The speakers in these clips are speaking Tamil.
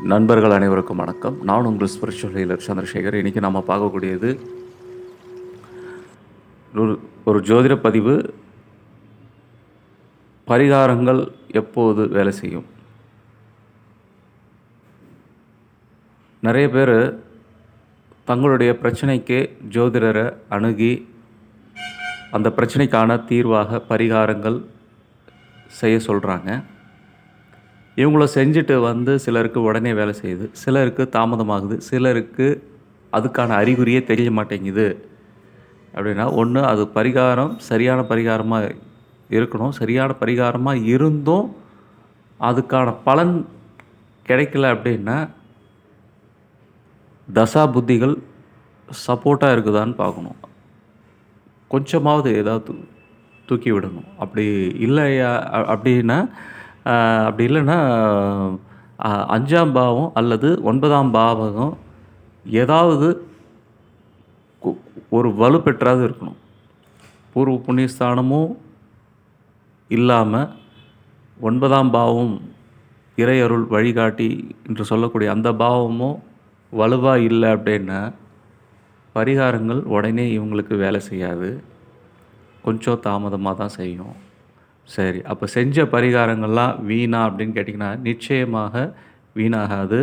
நண்பர்கள் அனைவருக்கும் வணக்கம். நான் உங்கள் ஸ்பிரிச்சுவல் ஹீலர் சந்திரசேகர். இன்றைக்கி நம்ம பார்க்கக்கூடியது ஒரு ஒரு ஜோதிட பதிவு. பரிகாரங்கள் எப்போது வேலை செய்யும்? நிறைய பேர் தங்களுடைய பிரச்சனைக்கு ஜோதிடரை அணுகி அந்த பிரச்சனைக்கான தீர்வாக பரிகாரங்கள் செய்ய சொல்கிறாங்க. இவங்கள செஞ்சுட்டு சிலருக்கு உடனே வேலை செய்யுது, சிலருக்கு தாமதமாகுது, சிலருக்கு அதுக்கான அறிகுறியே தெரிய மாட்டேங்குது. அப்படின்னா ஒன்று, அது பரிகாரம் சரியான பரிகாரமாக இருக்கணும். சரியான பரிகாரமாக இருந்தும் அதுக்கான பலன் கிடைக்கல அப்படின்னா தசா புத்திகள் சப்போர்ட்டாக இருக்குதான்னு பார்க்கணும். கொஞ்சமாவது ஏதாவது தூக்கி விடணும். அப்படி இல்லையா அப்படின்னா அப்படி இல்லைன்னா 5ஆம் பாவம் அல்லது 9ஆம் பாவகம் ஏதாவது ஒரு வலுப்பெற்றாவது இருக்கணும். பூர்வ புண்ணியஸ்தானமும் இல்லாமல் 9ஆம் பாவம் இறையருள் வழிகாட்டி என்று சொல்லக்கூடிய அந்த பாவமும் வலுவாக இல்லை அப்படின்னா பரிகாரங்கள் உடனே இவங்களுக்கு வேலை செய்யாது. கொஞ்சம் தாமதமாக தான் செய்யும். சரி, அப்போ செஞ்ச பரிகாரங்கள்லாம் வீணா அப்படின்னு கேட்டிங்கன்னா நிச்சயமாக வீணாகாது.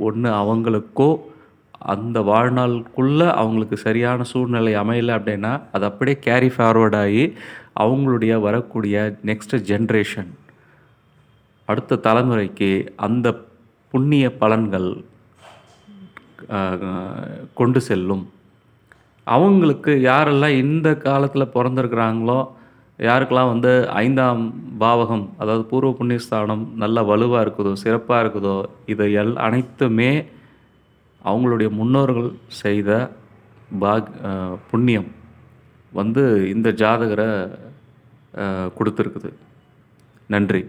ஒன்று, அவங்களுக்கோ அந்த வாழ்நாளுக்குள்ளே அவங்களுக்கு சரியான சூழ்நிலை அமையலை அப்படின்னா அது அப்படியே கேரி ஃபார்வர்ட் ஆகி அவங்களுடைய வரக்கூடிய நெக்ஸ்ட்டு ஜென்ரேஷன், அடுத்த தலைமுறைக்கு அந்த புண்ணிய பலன்கள் கொண்டு செல்லும். அவங்களுக்கு யாரெல்லாம் இந்த காலத்தில் பிறந்திருக்கிறாங்களோ, யாருக்கெல்லாம் 5ஆம் பாவகம் அதாவது பூர்வ புண்ணியஸ்தானம் நல்ல வலுவாக இருக்குதோ, சிறப்பாக இருக்குதோ, இதை அனைத்துமே அவங்களுடைய முன்னோர்கள் செய்த புண்ணியம் இந்த ஜாதகரை கொடுத்துருக்குது. நன்றி.